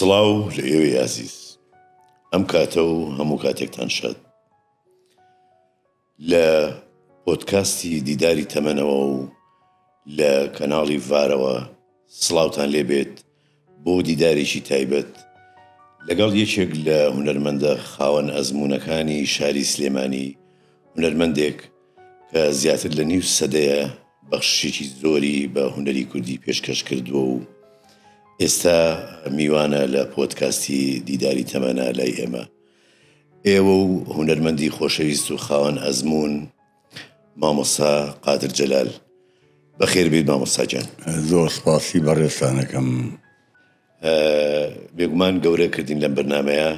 سڵاو لە ئێوەی ئازیز، ئەم کاتە و هەموو کاتێکتان شاد. لە پۆدکاستی دیداری تەمەنەوە و لە کەناڵی ڤارەوە سڵاوتان لێبێت بۆ دیدارێکی تایبەت لەگەڵ یەکێک لە هونەرمەندە خاوەن ئەزموونەکانی شاری سلێمانی، هونەرمەندێک کە زیاتر لە نیو سەدەیە بەخشێکی زۆری بە هونەری کوردی پێشکەش کردووە و ئێستا میوانە لە پۆدکاستی دیداری تەمەنە لای ئێمە. ئێوە و هونەرمەندی خۆشەویست و خاوەن ئەزموون مامۆستا قادر جەلال. بەخێر بێت مامۆستا جان. زۆر سپاسی بەڕێستانەکەم. بێگومان گەورە کردین لەم بەرنامەیە.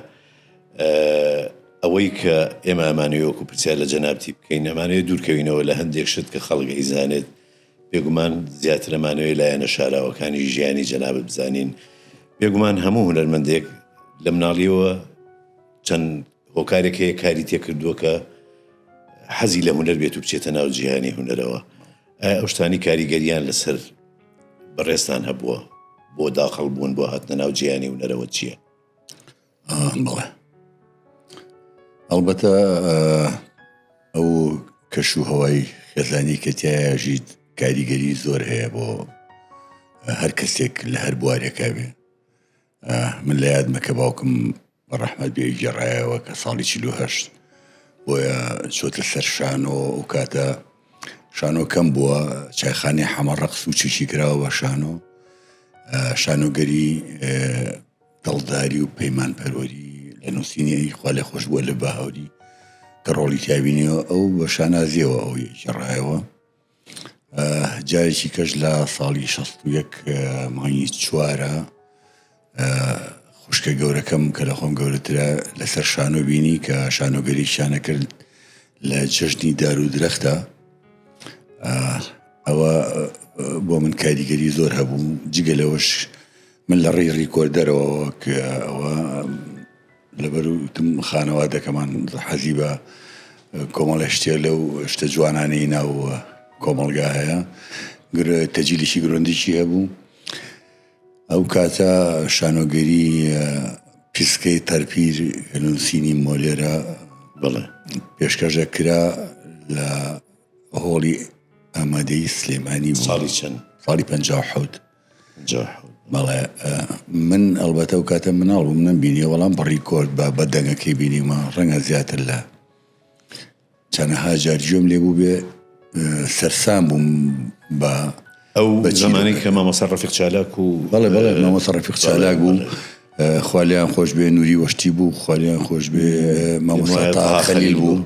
ئەوەی کە ئێمە ئەمانەیەوەکو پرسیار لە جەنابتی بکەین، ئەمانەیە دوورکەوینەوە لە هەندێک شت کە خەڵک ئەیزانێت. بێگومان زیاتر ئەمانەوەی لایەنە شاراوەکانی ژیانی جەنابت بزانین. بێگومان هەموو هونەرمەندێک لە مناڵیەوە چەند هۆکارێک هەیە کاری تێکردووە کە حەزی لە هونەر بێت و بچێتە ناو جیهانی هونەرەوە. ئەو شتانی کاریگەریان لەسەر بەڕێستان هەبووە بۆ داخەڵ بوون بۆ هاتنە ناو جیهانی هونەرەوە چییە؟ بەڵێ، ئەڵبەتە ئەو کەشوهەوای خێزانی کە تایەژیت کاریگەری زۆر هەیە بۆ هەر کەسێک لە هەر بوارێکا بێ. من لە یادمەکە باوکم بەڕەحمەت بێ گێڕایەوە کە ساڵی 48 بۆیە چۆتە سەر شانۆ و کاتە شانۆ کەم بووە، چایخانەی حەمەڕەقس و چێکی کراوە بە شانۆگەری دڵداری و پەیمان پەروەری لە نووسینی خوا لێ خۆش بووە لە باهاوری کە ڕۆڵی تیابینیەوە ئەو بە شانازیەوە ئەوی گێڕایەوە. جارێکی کەش لە ساڵی 61 مانگی 4 خوشکە گەورەکەم کە لە خۆم گەورەترە لەسەر شانۆ بینی کە شانۆگەری شانە کرد لە جەژنی دار و درەختە. ئەوە بۆ من کاریگەری زۆر هەبوو. جگە لەوەش من لە ڕێی ڕیکۆردەرەوە کە ئەوە لەبەر وتم خانەوادەکەمان حەزی بە کۆمەڵە شتێ لەو شتە جوانانەی ناو کۆمەڵگا هەیە، تەجیلیشی گرۆندیشی هەبوو. ئەو کاتە شانۆگەری پیسکەی تەرپیر نووسینی مۆلێرە بڵێ پێشکەشە کرا لە هۆڵی ئامادەی سلێمانی ساڵی چەند؟ ساڵی 57. بەڵێ، من ئەڵبەتە ئەو کاتە مناڵ بووم نەمبینیە، وەڵام بەڕیکۆرد بە دەنگەکەی بینیمە ڕەنگە زیاتر لە چەندەها جارجۆم لێبوو بێ. سەرسام بووم بە ئەو زمانی کە مامۆستا ڕەفیق چالاک و بەڵێ مامۆستا ڕەفیق چالاک بوو، خوالیان خۆش بێ نووری وەشتی بوو، خوالیان خۆش بێ مامۆستا تا خەلیل بوو.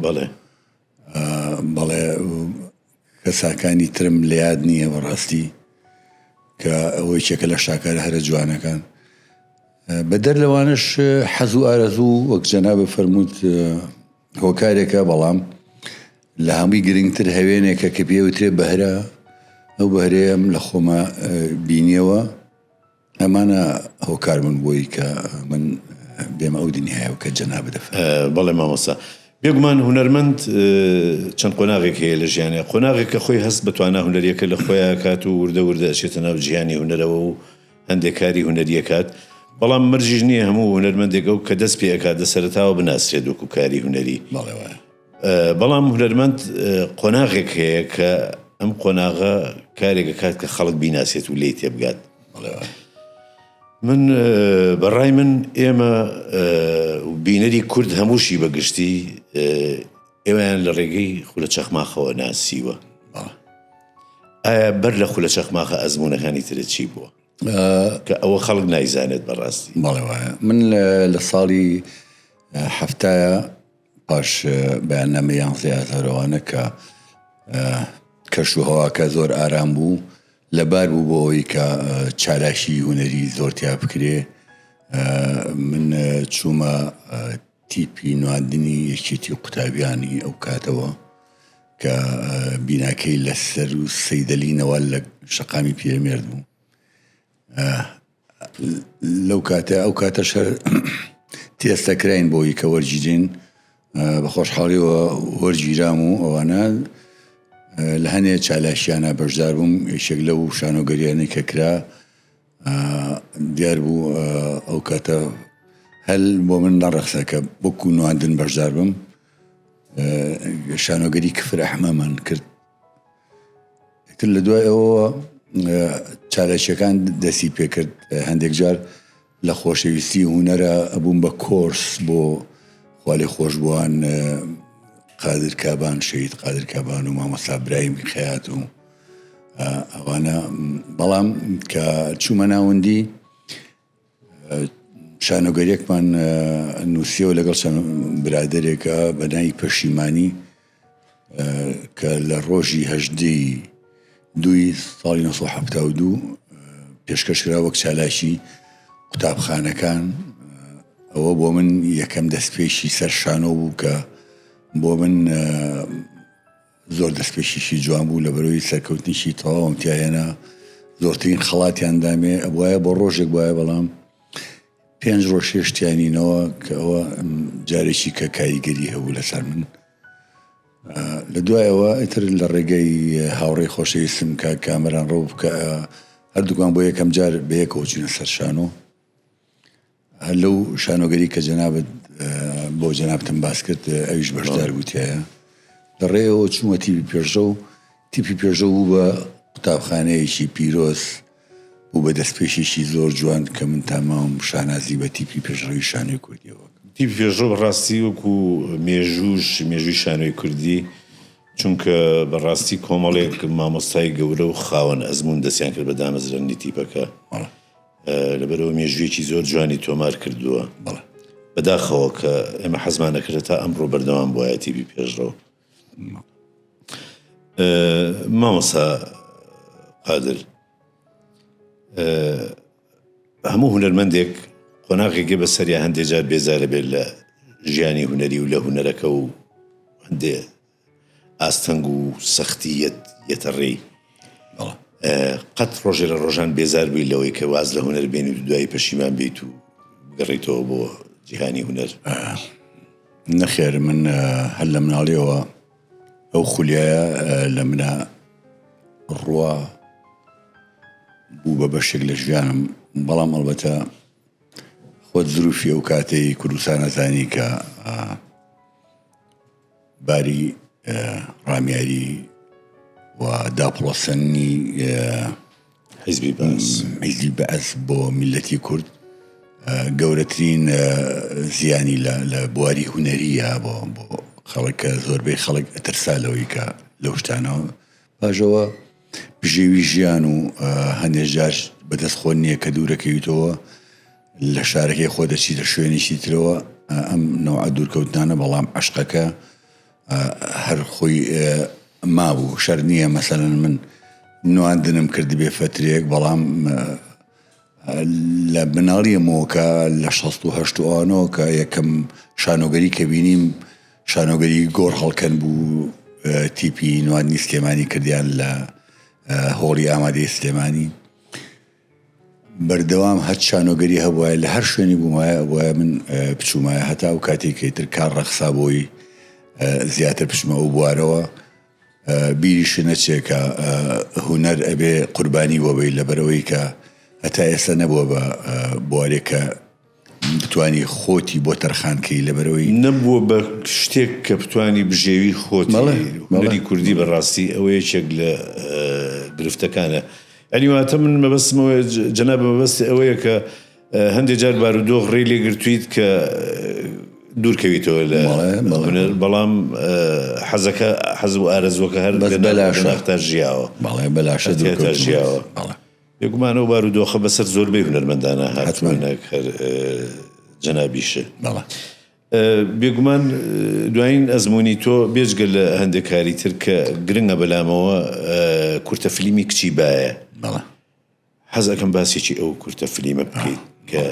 بەڵێ کەساکانی ترم لە یاد نییە بەڕاستی کە ئەوەی چێکە لە شاکارە هەرە جوانەکان. بە دەر لەوانش حەز و ئارەزوو وەک جەنابە فەرمووت هۆکارێکە، بەڵام لە هەمووی گرنگتر هەوێنێکە کە پێوترێ بەهرە. ئەو بەهرەیەم لە خۆمە بینیەوە. ئەمانە هۆکار من بۆی کە من بێمە ئەو دنیایەوە کە جەنابە دەفەر. بەڵێ مامۆستا، بێگومان هونەرمەند چەند قۆناغێک هەیە لە ژیانە. قۆناغێک کە خۆی هەست بەتوانە هونەریەکە لە خۆیان کات و وردە ئەچێتە ناو جیهانی هونەرەوە و هەندێک کاری هونەریەکات. بەڵام مرجیش نییە هەموو هونەرمەندێک ئەو کە دەست پێکات دەسەرەتاوە بناسرێت وەکو کاری هونەری. بەڵام هونەرمەند قۆناغێک هەیە کە ئەم قۆناغە کارێکە کات کە خەڵک بیناسێت و لێی تێبگات. من بەڕای من ئێمە بینەری کورد هەمووشی بەگشتی ئێوەیان لە ڕێگەی خولە چەخماخەوە ناسیوە. ئایا بەر لە خولە چەخماخە ئەزموونەکانی ترت چی بووە کە ئەوە خەڵک نایزانێت بەڕاستی؟ بەڵێ وایە، من لە ساڵی 70 پاش بەیاننامە 11 کە کەشوهەواکە زۆر ئارام بوو، لەبار بوو بۆ ئەوەی کە چالاشی هونەری زۆر تیا بکرێ. من چوومە تیپی نواندنی یەکێتی قوتابیانی ئەو کاتەوە کە بیناکەی لەسەر و سەیدەلینەوە لە شەقامی پیرەمێرد بوو. لەو کاتە ئەو کاتە شەر تێستەکراین بۆی کە وەرگیرین. بە خۆشحاڵیەوە وەرگیرام و ئەوانە لە هەنێ چالاشیانە بەشدار بووم. یەکێک لەو شانۆگەریانەی کە کرا دیار بوو ئەو کاتە هەل بۆ من نەڕەخسە کە بۆکو نواندن بەشدار بم شانۆگەری کفر ئەحمەمان کرد تر لە دوای ئەوە چالەشیەکان دەستی پێکرد هەندێک جار لە خۆشەویستی هونەرە ئەبووم بە کۆرس بۆ خوالی خۆش بووان قادر کابان شەید قادر کابان و مامۆستا برایمی خەیات و ئەوانە بەڵام کە چوومە ناوەندی شانۆگەریەکمان نووسیەوە لەگەڵ برادێکە بە ناوی پەشیمانی کە لە ڕۆژی 18/2 ساڵی 1972 پێشکەشکرا وەک چالاشی قوتابخانەکان ئەوە بۆ من یەکەم دەستپێشی سەر شانۆ بوو کە بۆ من زۆر دەستپێشیشی جوان بوو لە بەرەوەی سەرکەوتنیشی تەواوم تایەنە زۆرترین خەڵاتیان دامێ ئەوایە بۆ ڕۆژێک وایە بەڵام 5 ڕۆژ شێشتیانینەوە کە ئەوە جارێکی کە کاریگەری هەبوو لەسەر من لە دوایەوە ئیتر لە ڕێگەی هاوڕێی خۆشەویستم کە کامەران ڕۆ بکە هەردووکان بۆ یەکەم جار بەیەکەوە چوونە سەر شانۆ هەر لەو شانۆگەری کە جەنابەت بۆ جەنابتم باس کرد ئەویش بەشدار بووتیایە لە ڕێەوە چوومە تیپی پێشڕە و تیپی پێشڕە بوو بە قوتابخانەیەکی پیرۆز بوو بە دەستپێشیشی زۆر جوان کە من تاماوم شانازی بە تیپی پێشڕەوی شانۆی کوردیەوە تیپی پێشڕۆ بەڕاستی وەکو مێژووی شانۆی کوردی چونکە بەڕاستی کۆمەڵێک مامۆستای گەورە و خاوەن ئەزمون دەستیان کرد بە دامەزرانی تیپەکە لەبەرەوە مێژوویەکی زۆر جوانی تۆمار کردووە بەداخەوە کە ئێمە حەزمان نەکرێت تا ئەمڕۆ بەردەوام بۆایە تیپی پێشڕۆ مامۆستا قادر هەموو هونەرمەندێک قۆناغێکی بەسەریا هەندێک جار بێزارە بێت لە ژیانی هونەری و لە هونەرەکە و هەندێ ئاستەنگ و سەختی یەتەڕێی قەت ڕۆژێ لە ڕۆژان بێزار بووی لەوەی کە واز لە هونەر بێنی و دوایی پەشیمان بیت و گەڕێیتەوە بۆ جیهانی هونەر نەخێر من هەر لە مناڵیەوە ئەو خولیایە لە منە ڕوا بوو بە بەشێک لە ژیانم بەڵام ئەڵبەتە خۆت زروفی ئەو کاتەی کوردستان نەزانی کە باری ڕامیاری و داپڵۆسەنی حیزبی بەعز بۆ میلەتی کورد گەورەترین زیانی لە بواری هونەریە بۆ خەڵک زۆربەی خەڵک ئەترسالەوەی کە لەو شتانەوە پاشەوە بژێوی ژیان و هەندێک جار بەدەستخۆن نییە کە دوورەکەویتەوە لە شارەکەی خۆ دەچی لە شوێنیشی ترەوە ئەم نەوع دوورکەوتانە بەڵام عەشقەکە هەر خۆی مابوو شەر نییە مەسەلەن من نواندنم کردی بێ فترێک بەڵام لە بناڵیەمەوە کە لە 1960 ئەوانەوە کە یەکەم شانۆگەری کە بینیم شانۆگەری گۆڕ هەڵکەن بوو تیپی نواندنی سلێمانی کردیان لە هۆڵی ئامادەی سلێمانی بەردەوام هەر شانۆگەری هەبووە لە هەر شوێنی بوومایە ئەوە من بچوومایە هەتا و کاتێکی تر کار ڕەخسا بۆی زیاتر پشمە و بوارەوە بیریش نەچێکە هونەر ئەبێ قوربانی بۆبەی لەبەرەوەی کە هەتا ئێستا نەبووە بە بوارێکە بتوانی خۆتی بۆ تەرخانکەی لەبەرەوەی نەبووە بە شتێک کە بتوانی بژێوی خۆتی هونەری کوردی بەڕاستی ئەوە یەکێک لە گرفتەکانە ئەنی واتە من مەبەستمەوە جەناب مەبەستی ئەوەیە کە هەندێک جار بارودۆخ ڕێی لێگرتویت کە دوورکەویتەوە لە هونەر بەڵام حەزەکە حەزب و ئارەزوەکە هەر بەلاشتا ژیاوە بەلاشە ژیاوە بێگومانەوە بارودۆخە بەسەر زۆربەی هونەرمەندانە هاتووانە جەنابیشە بێگومان دوایین ئەزمموی تۆ بێژگە لە هەندێک کاری تر کە گرنگە بەلامەوە کورتە فیلمی کچی باە حەزەکەم باسێکی ئەو کورتە فیلمە بکەیت کە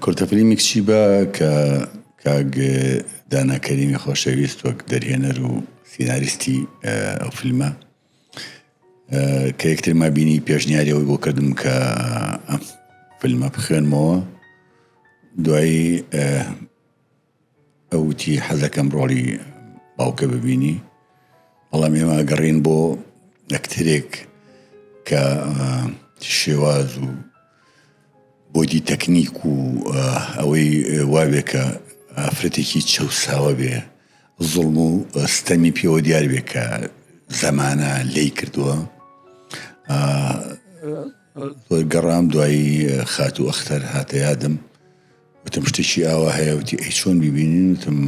کورتە فیلمی کچی بە کە کاگ داناکەریمی خۆشەویست وەک دەرهێنەر و سیناریستی ئەو فیلمە کە یەکترما بینی پێشنیاریەوەی بۆ کردم کە ئەم فیلمە بخوێنمەوە دوایی ئەوتی حەزەکەم ڕۆڵی باوکە ببینی بەڵام ئێمە گەڕین بۆ ئەکترێک کە شێواز و بۆدی تەکنیک و ئەوەی وابێ کە ئافرەتێکی چەساوە بێ زوڵم و ستەمی پێوە دیار بێ کە زەمانە لی کردووە زۆر گەڕام دوایی خات و ئەختەر هاتە یادم وتم شتێکی ئاوا هەیە وتی ئەی چۆن بیبینین وتم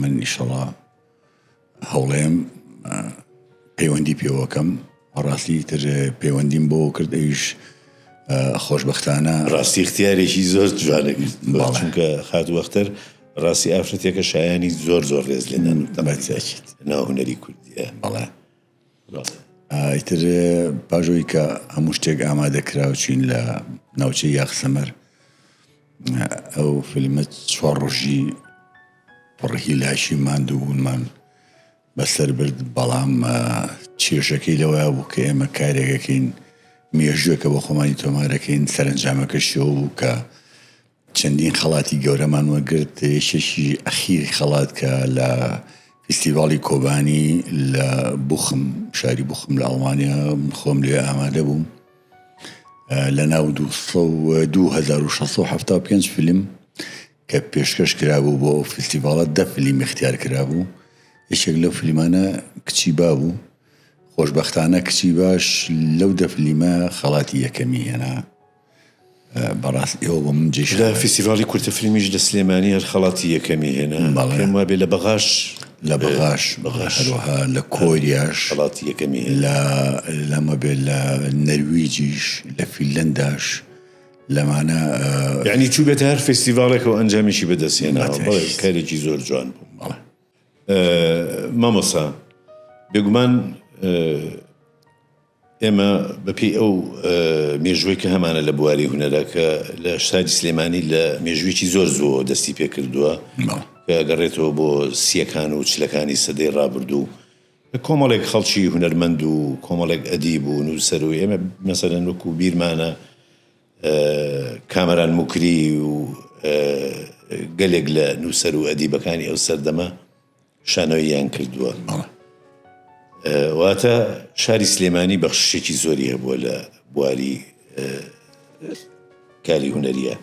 من ئیشەڵا هەوڵێم پەیوەندی پێوەکەم ڕاستی تر پەیوەندیم بۆ کرد ئەویش خۆشبەختانە ڕاستی اختیارێکی زۆر جوانە چونکە خات و ئەختەر ڕاستی ئافرەتێکە شایانی زۆر ڕێز لێنان ناو هونەری کوردیە بەڵێ ئیتر پاژۆی کە هەموو شتێک ئامادەکراوچین لە ناوچەی یاخسەمەر ئەو فیلمە 4 ڕۆژی پڕهی لاشی ماندوو بوونمان بەسەر برد بەڵام چێژەکەی لەوەیە بوو کە ئێمە کارێکەکەین مێژووەکە بۆ خۆمانی تۆمارەکەین سەرنجامەکەشەوە و کە چەندین خەڵاتی گەورەمان وەگرت یەکێکی ئەخیری خەڵات کە لە فیستیڤاڵی کۆبانی لە بوخم شاری بوخم لە ئەڵمانیا خۆم لێ ئامادە بووم لە ناو 2675 فیلم کە پێشکەش کرابوو بۆ فیستیڤاڵە 10 فیلم اختیار کرابوو یەکێک لەو فیلمانە کچی با بوو خۆشبەختانە کچی باش لەو 10 فیلمە خەڵاتی یەکەمی هێنا بەڕاست ئێوە بۆ من جێش لە فیستیڤاڵی کورتە فیلمیش لە سلێمانی هەر خەڵاتی یەکەمی هێنا پێم وابێ لە بەغاش هەروەها لە کۆریاش خەڵاتی یەکەمی لەمە بێ لە نەرویجیش لە فیلەنداش لەمانە یعنی چوو بێت هەر فیستیڤاڵێکەوە ئەنجامیشی بەدەستێنا کارێکی زۆر جوان بوو مامۆسا بێگومان ئێمە بەپێی ئەو مێژووی کە هەمانە لە بواری هونەرە کە لە شاری سلێمانی لە مێژوویەکی زۆر زۆر دەستی پێ کردووە کە گەڕێتەوە بۆ سیەکان و چلەکانی سەدەی ڕابردوو کۆمەڵێک خەڵکی هونەرمەند و کۆمەڵێک ئەدیب و نووسەر و ئێمە مەسەلەن وەکو بیرمانە کامەران موکری و گەلێک لە نووسەر و ئەدیبەکانی ئەو سەردەمە شانۆییان کردووە واتە شاری سلێمانی بەخشێکی زۆری هەبووە لە بواری کاری هونەریە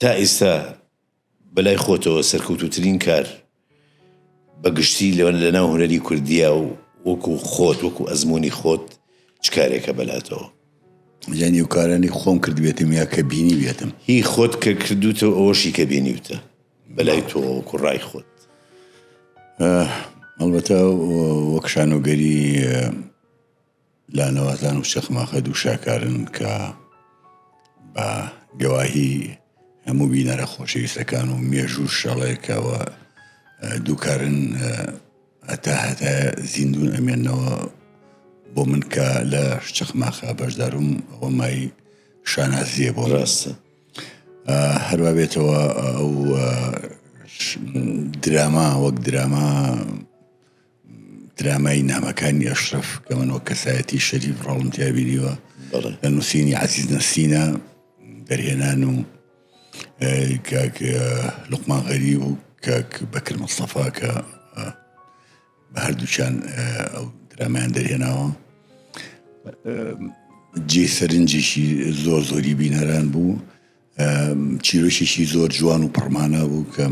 تا ئێستا بەلای خۆتەوە سەرکەوتووترین کار بەگشتی لە ناو هونەری کوردیە و وەکو خۆت وەکو ئەزمموی خۆت چ کارێکە بەلاتەوە یانی و کارانی خۆم کرد بێتم یا کە بینی بێتم هی خۆت کە کردوتەوە ئەوەشی کە بینیوتە بەلای تۆ وەکو ڕای خۆت ئەڵبەتە وەک شانۆگەری لانەوازان و شەخماخە دوو شاکارن کە بە گەواهی هەموو بینەرە خۆشەویستەکان و مێژوو شەڵێکەوە دووکارن هەتا زیندون ئەمێنەوە بۆ من کە لە شەخماخە بەشداروم ئەوە مای شانازیە بۆ ڕاستە هەروە بێتەوە ئەو دراما وەک درامای نامەکانی ئەشرەف کە من وەک کەسایەتی شەریف ڕاڵم تیابینیوە لە نووسینی عەزیز نەسینە دەرهێنان و کاک لوقمان غەریب و کاک بەکر مستەفا کە بە هەردووچیان ئەو درامایان دەرهێناوە جێ سەرنجێکی زۆری بینەران بوو چیرۆشێکی زۆر جوان و پڕمانە بوو کە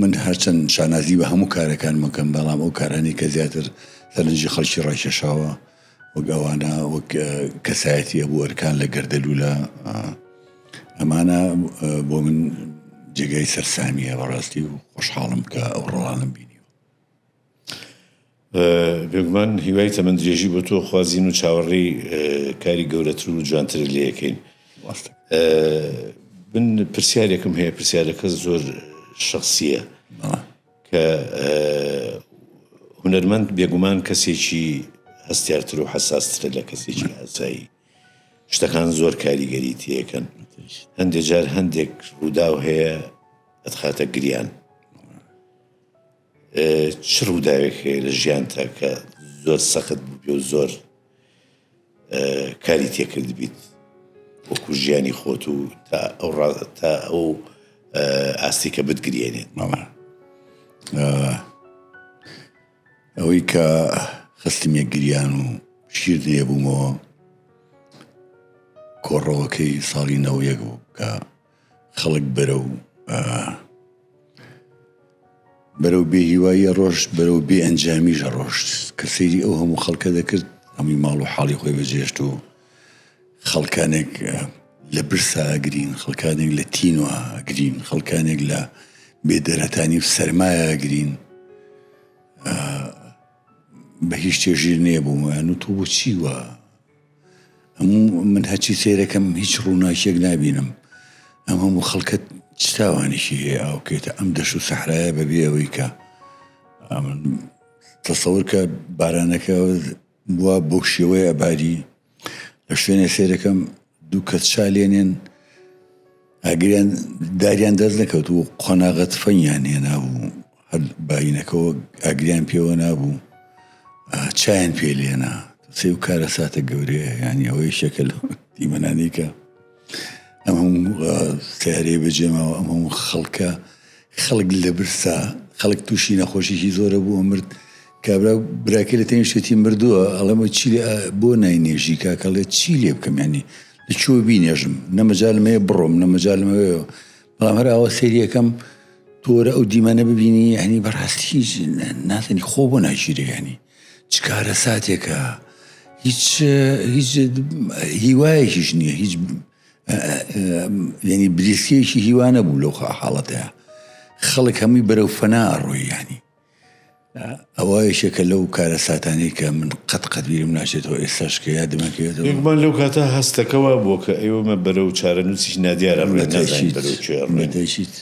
من هەرچەند شانازی بە هەموو کارەکان مەکەم بەڵام ئەو کارانی کە زیاتر سەرنجی خەڵکی ڕایکێشاوە وەک ئەوانە وەک کەسایەتی هەبوو ئەرکان لە گەردەلوولە ئەمانە بۆ من جێگای سەرسامیە بەڕاستی و خۆشحاڵم کە ئەو ڕۆڵانم بینیوە بێگومان هیوای تەمەند درێژی بۆ تۆ خوازین و چاوەڕێی کاری گەورەتر و جوانتر لێەکەین من پرسیارێکم هەیە پرسیارەکە زۆر شخصیە کە هونەرمەند بێگومان کەسێکی هەستیارتر و حەساسترە لە کەسێکی ئاسایی شتەکان زۆر کاریگەری تێکەن هەندێک جار هەندێک ڕووداو هەیە ئەتخاتە گریان چ ڕووداوێک هەیە لە ژیانتا کە زۆر سەخت بوو و زۆر کاری تێکرد بیت وەکو ژیانی خۆت و تا ئەو ئاستی کە بتگرێنێت ئەوەی کە خستم یەکگریان و شیر دێبوومەوە کۆڕەوەکەی ساڵی 91 بوو کە خەڵک بەرەو بێهیواییە ڕۆژ بەرەو بێ ئەنجامیژە ڕۆشت کە سەیری ئەو هەموو خەڵکە دەکرد هەمووی ماڵ و حاڵی خۆی بەجێشت و خەڵکانێک لە برسا ئەگرین خەڵکانێک لە تینوە ئەگرین خەڵکانێک لە بێدەرەتانی و سەرمایە ئەگرین بە هیچ شتێژیر نێبوومە و تۆ بۆچی وە هەموو من هەچی سێرەکەم هیچ ڕووناکیەک نابینم ئەم هەموو خەڵکت چ تاوانێکی هەیە ئاوکێتە ئەم دەش و سەحرایە بەبێ ئەوەی کە تەسەور کە بارانەکە بووە بۆ شێوەیە ئەباری لە شوێنێ سێرەکەم دوو کەس چالێنێن ئاگریان داریان دەست نەکەوت و قۆناغەت فەنیان هێنابوو هەر باینەکەەوە ئاگریان پێوە نابوو چایان پێلێنا سێ و کارە ساتە گەورەیە ینی ئەوەی شەکەل دیمەنانی کە ئەم هەموو سیارەیە بەجێماوە ئەم هەموو خەڵک لە برسا خەڵک تووشی نەخۆشیی زۆرە بووە مرد کابرا براکە لە تەنی شتێتی مردووە ئەڵەمە چی بۆ ناینێژی کاکەڵێت چی لێ بکەم ینی لە چۆ بینێژم نەمەجالمەیە بڕۆم نەمەجالمەوەیەوە بەڵام هەر ئاوە سێریەکەم تۆرە ئەو دیمانە ببینی هەنی بەڕاستی هیچ ناتەنی خۆ بۆ ناگیرێ ینی چ کارە ساتێکە هیچ هیوایەکیش نییە هیچ ینی بریسکەیەکی هیوانە بوو لەو حاڵەتەیە خەڵک هەمووی بەرەو فەنا ئەڕۆی ینی ئەوە یەکێکە لەو کارە ساتانەی کە من قەت بیرم ناچێتەوە ئێستاش کە یادمەکەوێتەوە یەکمان لەو کاتە هەستەکەەوە بۆ کە ئێوەمە بەرەو چارەنووسیش نادیارە دەیشیت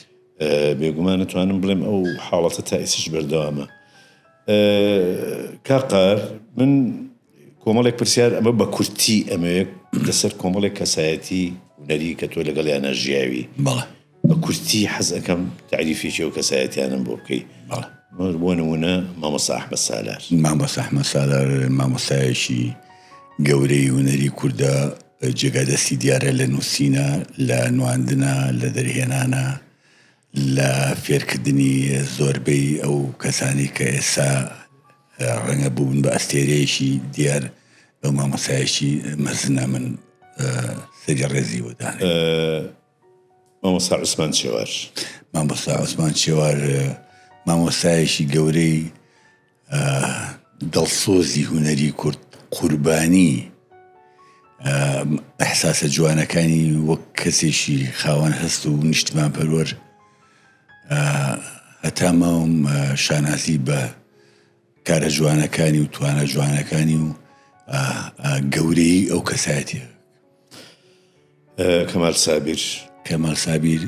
بێگومان نتوانم بڵێم ئەو حاڵەتە تا ئێسش بەردەوامە کاقار من کۆمەڵێک پرسیار ئەمە بە کورتی ئەمەیە لەسەر کۆمەڵێک کەسایەتی هونەری کە تۆ لەگەڵ یانە ژیاوی بەڵێ بە کورتی حەز ئەەکەم تعریفێکی ئەو کەسایەتیانم بۆ بکەی بۆ نمونە مامۆستا ئەحمەد سالار مامۆستا ئەحمەد سالار مامۆستایەکی گەورەی هونەری کوردە جێگادەستی دیارە لە نووسینە لە نواندنە لە دەرهێنانە لە فێرکردنی زۆربەی ئەو کەسانی کە ئێستا ڕەنگە بوون بە ئەستێرەیەکی دیار بەو مامۆستایەکی مەزنە من سەری ڕێزی وەدان مامۆستا عوسمان چێوار مامۆستا عوسمان چێوار مامۆستایەکی گەورەی دڵسۆزی هونەری کورد قوربانی ئەحساسە جوانەکانی وەک کەسێکی خاوەن هەست و نیشتمان پەروەر هەتا ماوم شانازی بە کارە جوانەکانی و توانە جوانەکانی و گەورەی ئەو کەسایەتیە کەمال سابیر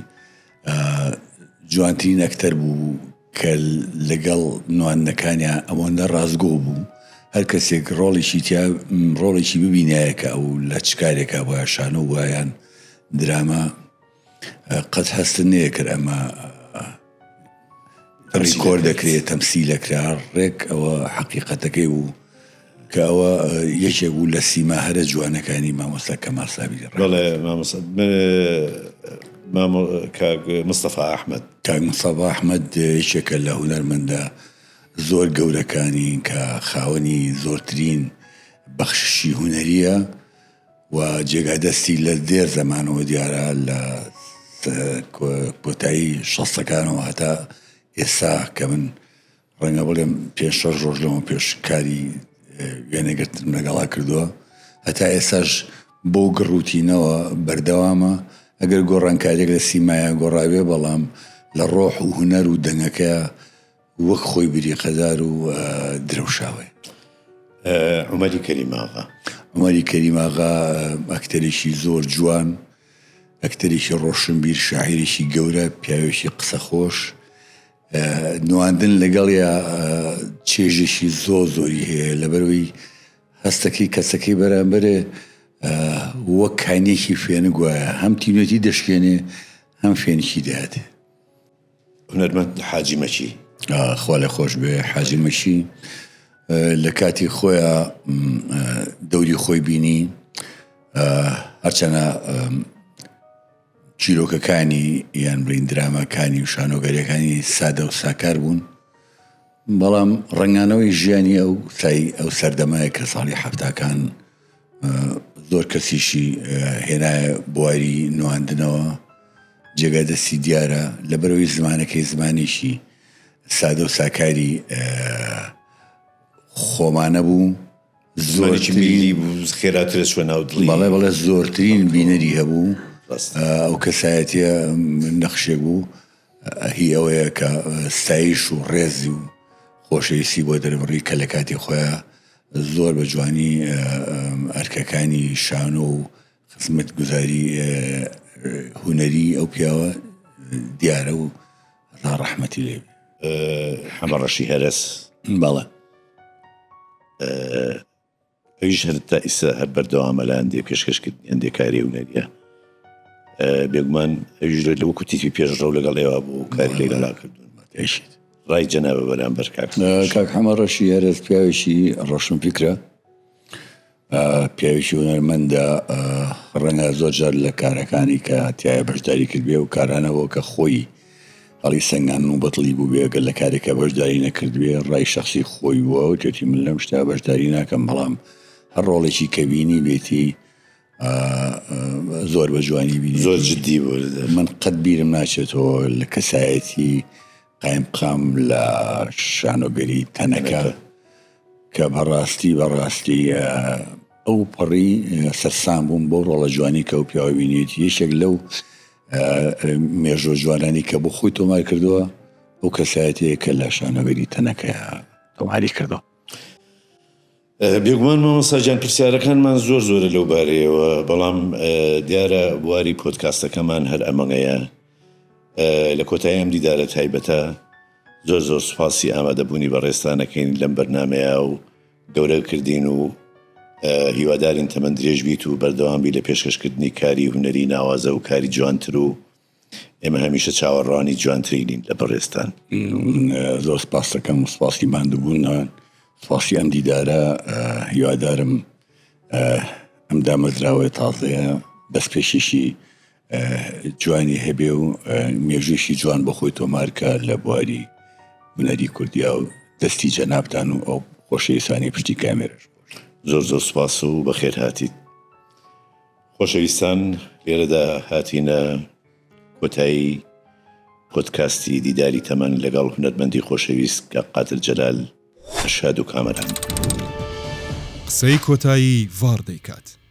جوانترین ئەکتەر بوو کە لەگەڵ نواندنەکانیان ئەوەندە ڕازگۆ بوو هەر کەسێک ڕۆڵێکی ببینایە کە ئەو لە چکارێکە بۆە شانە و وایان دراما قەت هەستن نەیەکرد ئەمە ڕیکۆر دەکرێت تەمسیلەکرا ڕێک ئەوە حەقیقەتەکەی بوو کە ئەوە یەکێک بوو لە سیما هەرە جوانەکانی مامۆستا کەمال سابیر بەڵێ مستەفا ئەحمەد کاک مستەفا ئەحمەد یەکێکە لە هونەرمەندە زۆر گەورەکانی کە خاوەنی زۆرترین بەخششی هونەریە و جێگادەستی لە دێر زەمانەوە دیارە لە کۆتایی شەستەکانەوە هەتا ئێستا کە من ڕەنگە بڵێم 5-6 ڕۆژ لەمە پێش کاری وێنەگرتن لەگەڵا کردووە هەتا ئێستاش بۆ گڕوتینەوە بەردەوامە ئەگەر گۆڕانکارێک لە سیمایە گۆڕاوێ بەڵام لە ڕۆح و هونەر و دەنگەکە وەک خۆی بریقەدار و درەوشاوێ عومەری کەریماغا ئەکتەرێکی زۆر جوان ئەکتەرێکی ڕۆشنبیر شاعیرێکی گەورە پیاوێکی قسە خۆش نواندن لەگەڵیا چێژێکی زۆری هەیە لەبەرەوەی هەستەکەی کەسەکەی بەرامبەرێ وەک کانێکی فێنە گوایە هەم تینوێتی دەشکێنێ هەم فێنێکی دەهاتێ هونەرمەند حاجی مەکی خوا لە خۆش بێ حاجی مەکی لە کاتی خۆیان دەوری خۆی بینی هەرچەنە چیرۆکەکانی یان بڵین درامەکانی و شانۆگەریەکانی سادە و ساکار بوون بەڵام ڕنگانەوەی ژیانی ئەو سەردەمایە کە ساڵی حەفتاکان زۆر کەسیشی هێنایە بواری نواندنەوە جێگا دەستی دیارە لەبەرەوەی زمانەکەی زمانێکی سادە و ساکاری خۆمانە بوو زۆری خێراترە چوە ناو دڵی بەڵێ زۆرترین بینەری هەبوو ئەو کەسایەتیە نەخشێک بوو هی ئەوەیە کە ستایش و ڕێزی و خۆشەویستی بۆ دەربڕی کە لە کاتی خۆیان زۆر بە جوانی ئەرکەکانی شانۆ و خزمەت گوزاری هونەری ئەو پیاوە دیارە و ڕا ڕەحمەتی لێ حەمەڕەشی هەرس بەڵێ ئەویش هەر تا ئیسا هەر بەردەوامە لە هەندێک پێشکەشکردنی هەندێک کاری هونەریە بێگومان ئەویش لە وەکو تیتوی پێشڕەو لەگەڵ ئێوە بوو کاری لێگەڵا کردوون تێشیت ڕای جەنابە بەرامبەر کاک حەمەڕەشی هەرس پیاوێکی ڕۆشن فکرە پیاوێکی هونەرمەندە ڕەنگە زۆر جار لە کارەکانی کە تایە بەشداری کردبێ و کارانەوە کە خۆی هەڵی سەنگان و بەتڵی بوو بێگەر لە کارێکە بەشداری نەکردوێ ڕای شخصی خۆی وە و تێتی من لەم شتا بەشداری ناکەم بەڵام هەر ڕۆڵێکی کە بینی بێتی زۆر بە جوانی بینی زۆر جددی بوو من قەت بیرم ناچێتەوە لە کەسایەتی قایم قام لە شانۆگەری تەنەکە کە بەڕاستی ئەو پەڕی سەرسام بووم بۆ ڕۆڵە جوانی کە ئەو پیاوە بینێتی یەکێک لەو مێژۆ جوانانی کە بۆ خۆی تۆمار کردووە ئەو کەسایەتەیە کە لە شانۆگەری تەنەکە تۆماری کردەوە بێگومان مامۆستاجان پرسیارەکانمان زۆر زۆرە لەو بارەیەوە بەڵام دیارە بواری پۆدکاستەکەمان هەر ئەمەگەیە لە کۆتایی ئەم دیدارە تایبەتە زۆر سوپاسی ئامادەبوونی بە ڕێستانەکەین لەم بەرنمەیە و گەورەکردین و هیوادارین تەمەند درێژ بیت و بەردەوام بی لە پێشکەشکردنی کاری هونەری ناوازە و کاری جوانتر و ئێمە هەمیشە چاوەڕوانی جوانترینین لە بەڕێستان زۆر سپاس دەکەم و سپاسی ماندووبوونەوە سپاسی ئەم دیدارە هیوادارم ئەم دامەزراوەی تازەیە دەستپێشیشی جوانی هەبێ و مێژوشی جوان بە خۆی تۆمارکە لە بواری هونەری کوردیا و دەستی جەنابتان و ئەو خۆشەویستانی پشتی کامێرەش زۆر سوپاس و بەخێر هاتیت خۆشەویستان لێرەدا هاتینە کۆتایی پۆدکاستی دیداری تەمەن لەگەڵ هونەرمەندی خۆشەویست کە قادر جەلال شاد و کامەران قسەی کۆتایی ڤار دەیکات.